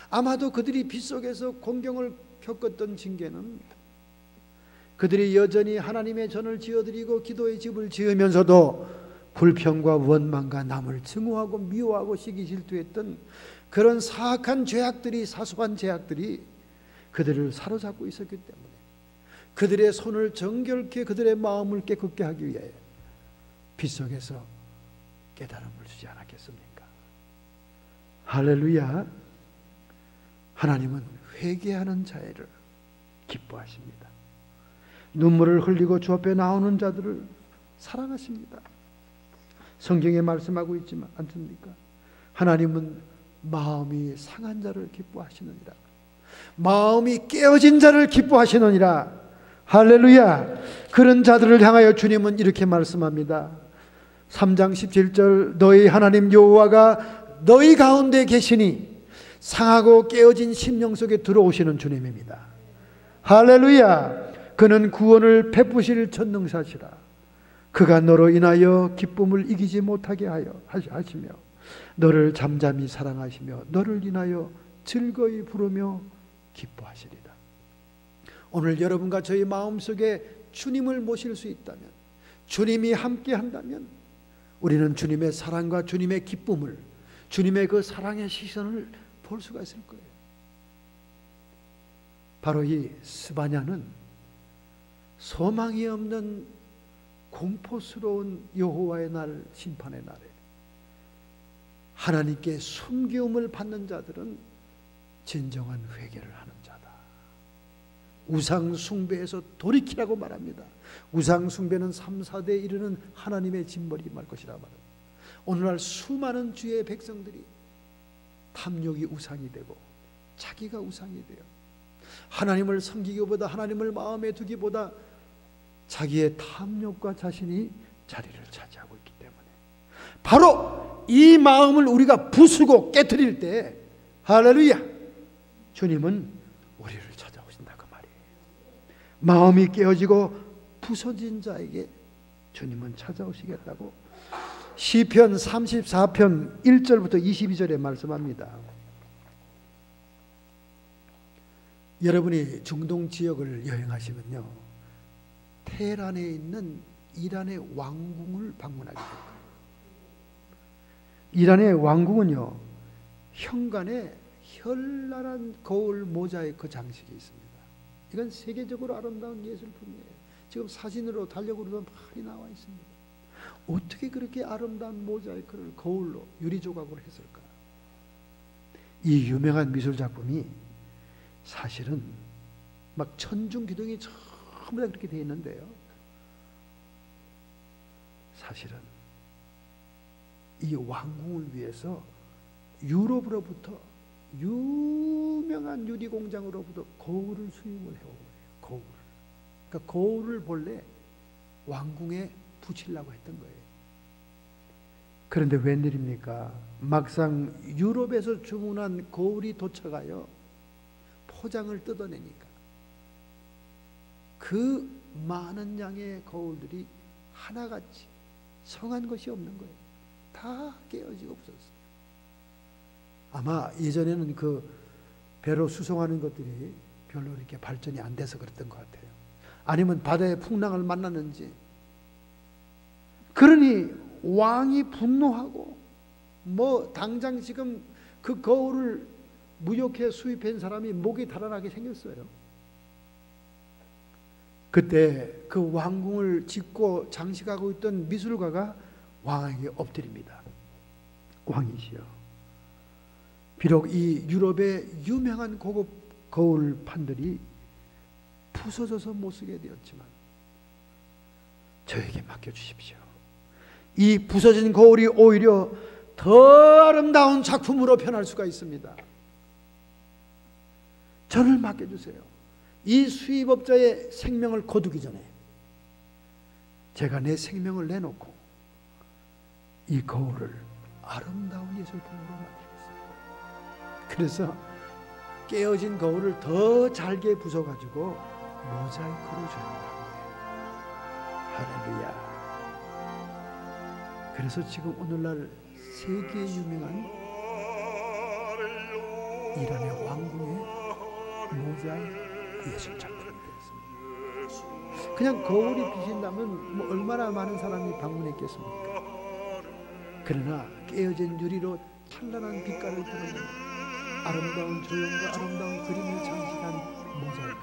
아마도 그들이 빗속에서 공경을 겪었던 징계는 그들이 여전히 하나님의 전을 지어드리고 기도의 집을 지으면서도 불평과 원망과 남을 증오하고 미워하고 시기 질투했던 그런 사악한 죄악들이, 사소한 죄악들이 그들을 사로잡고 있었기 때문에 그들의 손을 정결케 그들의 마음을 깨끗게 하기 위해 빗속에서 깨달음을 주지 않았겠습니까? 할렐루야. 하나님은 회개하는 자를 기뻐하십니다. 눈물을 흘리고 주 앞에 나오는 자들을 사랑하십니다. 성경에 말씀하고 있지만 않습니까? 하나님은 마음이 상한 자를 기뻐하시느니라. 마음이 깨어진 자를 기뻐하시느니라. 할렐루야. 그런 자들을 향하여 주님은 이렇게 말씀합니다. 3장 17절 너희 하나님 여호와가 너희 가운데 계시니 상하고 깨어진 심령 속에 들어오시는 주님입니다. 할렐루야. 그는 구원을 베푸실 전능사시라. 그가 너로 인하여 기쁨을 이기지 못하게 하시며 너를 잠잠히 사랑하시며 너를 인하여 즐거이 부르며 기뻐하시리라. 오늘 여러분과 저희 마음속에 주님을 모실 수 있다면, 주님이 함께 한다면 우리는 주님의 사랑과 주님의 기쁨을, 주님의 그 사랑의 시선을 볼 수가 있을 거예요. 바로 이 스바냐는 소망이 없는 공포스러운 여호와의 날, 심판의 날에 하나님께 숨기움을 받는 자들은 진정한 회개를 하는 자다. 우상 숭배에서 돌이키라고 말합니다. 우상 숭배는 3, 4대에 이르는 하나님의 짐벌이 말 것이라 말합니다. 오늘날 수많은 주의 백성들이 탐욕이 우상이 되고 자기가 우상이 돼요. 하나님을 섬기기보다, 하나님을 마음에 두기보다 자기의 탐욕과 자신이 자리를 차지하고 있기 때문에, 바로 이 마음을 우리가 부수고 깨트릴 때, 할렐루야, 주님은 우리를 찾아오신다 그 말이에요. 마음이 깨어지고 부서진 자에게 주님은 찾아오시겠다고 시편 34편 1절부터 22절에 말씀합니다. 여러분이 중동 지역을 여행하시면요, 테헤란에 있는 이란의 왕궁을 방문하게 될 거예요. 이란의 왕궁은요, 현관에 현란한 거울 모자이크 장식이 있습니다. 이건 세계적으로 아름다운 예술품이에요. 지금 사진으로 달력으로도 많이 나와 있습니다. 어떻게 그렇게 아름다운 모자이크를 거울로, 유리조각으로 했을까? 이 유명한 미술 작품이 사실은 막 천중기둥이 전부 다 그렇게 되어 있는데요, 사실은 이 왕궁을 위해서 유럽으로부터 유명한 유리공장으로부터 거울을 수입을 해온 거예요. 거울을. 그러니까 거울을 본래 왕궁에 붙이려고 했던 거예요. 그런데 웬일입니까? 막상 유럽에서 주문한 거울이 도착하여 포장을 뜯어내니까 그 많은 양의 거울들이 하나같이 성한 것이 없는 거예요. 다 깨어지고 부서졌어요. 아마 예전에는 그 배로 수송하는 것들이 별로 이렇게 발전이 안 돼서 그랬던 것 같아요. 아니면 바다의 풍랑을 만났는지. 그러니 왕이 분노하고 뭐 당장 지금 그 거울을 무역해 수입한 사람이 목이 달아나게 생겼어요. 그때 그 왕궁을 짓고 장식하고 있던 미술가가 왕에게 엎드립니다. 왕이시여, 비록 이 유럽의 유명한 고급 거울판들이 부서져서 못쓰게 되었지만 저에게 맡겨주십시오. 이 부서진 거울이 오히려 더 아름다운 작품으로 변할 수가 있습니다. 저를 맡겨주세요. 이 수입업자의 생명을 거두기 전에 제가 내 생명을 내놓고 이 거울을 아름다운 예술품으로 만들겠습니다. 그래서 깨어진 거울을 더 잘게 부숴가지고 모자이크로 조형한 거예요. 할렐루야. 그래서 지금 오늘날 세계에 유명한 이란의 왕궁의 모자이크 예술 작품이 되었습니다. 그냥 거울이 비신다면 뭐 얼마나 많은 사람이 방문했겠습니까? 그러나 깨어진 유리로 찬란한 빛깔을 드러내는 아름다운 조형과 아름다운 그림을 장식한 모자이크,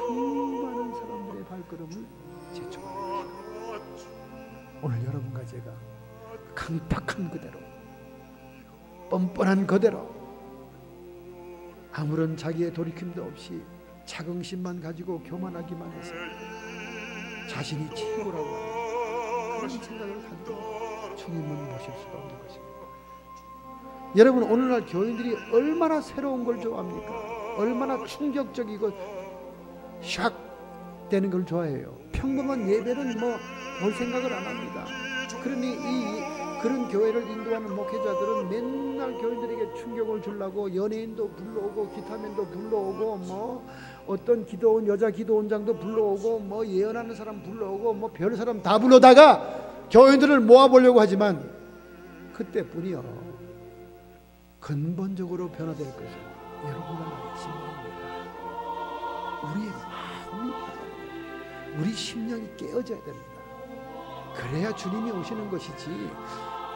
수많은 사람들의 발걸음을 재촉합니다. 오늘 여러분과 제가 강팍한 그대로, 뻔뻔한 그대로, 아무런 자기의 돌이킴도 없이 자긍심만 가지고 교만하기만 해서 자신이 최고라고 하는 그런 생각을 가지고 주님은 모실 수가 없는 것입니다. 여러분, 오늘날 교인들이 얼마나 새로운 걸 좋아합니까? 얼마나 충격적이고 샥 되는 걸 좋아해요. 평범한 예배는 뭐 볼 생각을 안 합니다. 그러니 그런 교회를 인도하는 목회자들은 맨날 교인들에게 충격을 주려고 연예인도 불러오고 기타맨도 불러오고 뭐 어떤 기도원 여자 기도원장도 불러오고 뭐 예언하는 사람 불러오고 뭐 별 사람 다 불러다가 교인들을 모아보려고 하지만 그때뿐이요, 근본적으로 변화될 것은 여러분과 나의 심령입니다. 우리의 마음이 변화돼요. 우리 심령이 깨어져야 됩니다. 그래야 주님이 오시는 것이지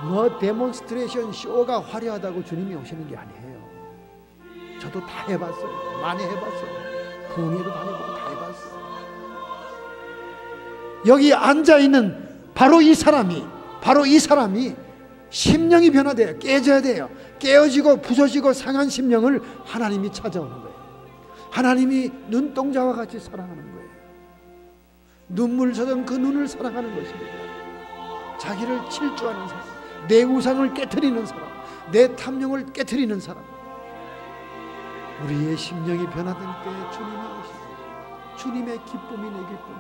뭐 데몬스트레이션 쇼가 화려하다고 주님이 오시는 게 아니에요. 저도 다 해봤어요. 많이 해봤어요. 부흥회도 다녀보고 다 해봤어요. 여기 앉아있는 바로 이 사람이 심령이 변화돼요. 깨져야 돼요. 깨어지고 부서지고 상한 심령을 하나님이 찾아오는 거예요. 하나님이 눈동자와 같이 사랑하는 거예요. 눈물 젖은 그 눈을 사랑하는 것입니다. 자기를 질주하는 사람, 내 우상을 깨트리는 사람, 내 탐욕을 깨트리는 사람. 우리의 심령이 변화될 때 주님이 오시고 주님의 기쁨이 내 기쁨,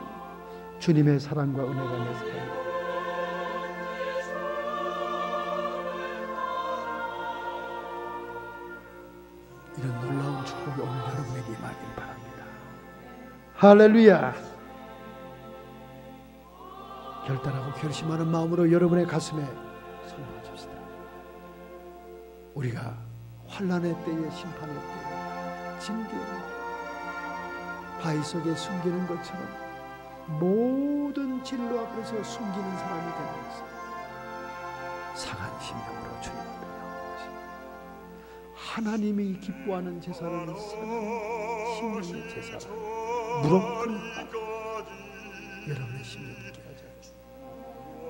주님의 사랑과 은혜가 내 사랑. 이런 놀라운 축복이 오늘 여러분에게 임하길 바랍니다. 할렐루야. 결단하고 결심하는 마음으로 여러분의 가슴에 손을 얹읍시다. 우리가 환난의 때에, 심판의 때에, 징계에 바위 속에 숨기는 것처럼 모든 진로 앞에서 숨기는 사람이 되는 것은 상한 심령으로 주님 앞에 나오는 것입니다. 하나님이 기뻐하는 제사는 상한 심령의 제사라. 무릎 꿇고 여러분의 심령이 깨어져요.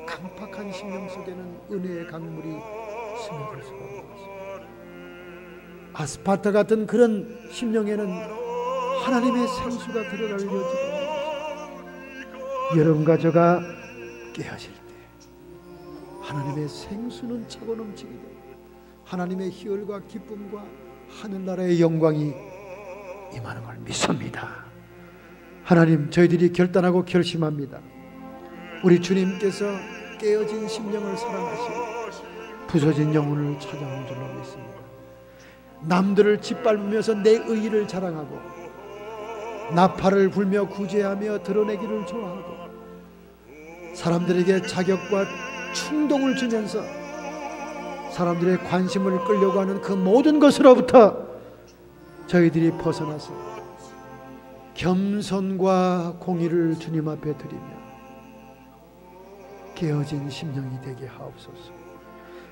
강팍한 심령 속에는 은혜의 강물이 스며들 수가 없는 것입니다. 아스파트 같은 그런 심령에는 하나님의 생수가 들어갈 여지가 없는 것입니다. 여러분과 저가 깨어질 때 하나님의 생수는 차고 넘치게 되고 하나님의 희열과 기쁨과 하늘나라의 영광이 임하는 걸 믿습니다. 하나님, 저희들이 결단하고 결심합니다. 우리 주님께서 깨어진 심령을 사랑하시고 부서진 영혼을 찾아오는 줄로 믿습니다. 남들을 짓밟으면서 내 의의를 자랑하고 나팔을 불며 구제하며 드러내기를 좋아하고 사람들에게 자격과 충동을 주면서 사람들의 관심을 끌려고 하는 그 모든 것으로부터 저희들이 벗어나서 겸손과 공의를 주님 앞에 드리며 깨어진 심령이 되게 하옵소서.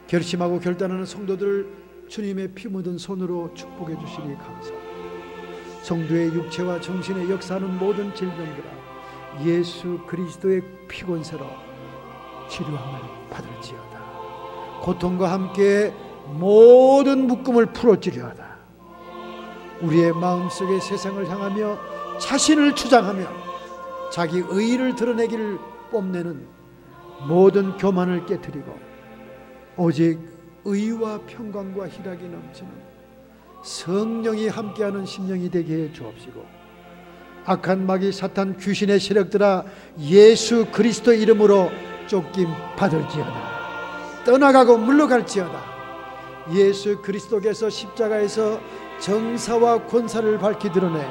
결심하고 결단하는 성도들을 주님의 피 묻은 손으로 축복해 주시니 감사합니다. 성도의 육체와 정신에 역사하는 모든 질병들아 예수 그리스도의 피권세로 치료함을 받을지어다. 고통과 함께 모든 묶음을 풀어지려하다. 우리의 마음속에 세상을 향하며 자신을 주장하며 자기 의의를 드러내기를 뽐내는 모든 교만을 깨트리고 오직 의와 평강과 희락이 넘치는 성령이 함께하는 심령이 되게 해 주옵시고 악한 마귀 사탄 귀신의 세력들아 예수 그리스도 이름으로 쫓김 받을지어다. 떠나가고 물러갈지어다. 예수 그리스도께서 십자가에서 정사와 권사를 밝히 드러내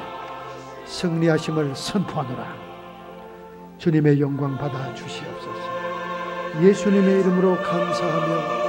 승리하심을 선포하노라. 주님의 영광 받아 주시옵소서. 예수님의 이름으로 감사하며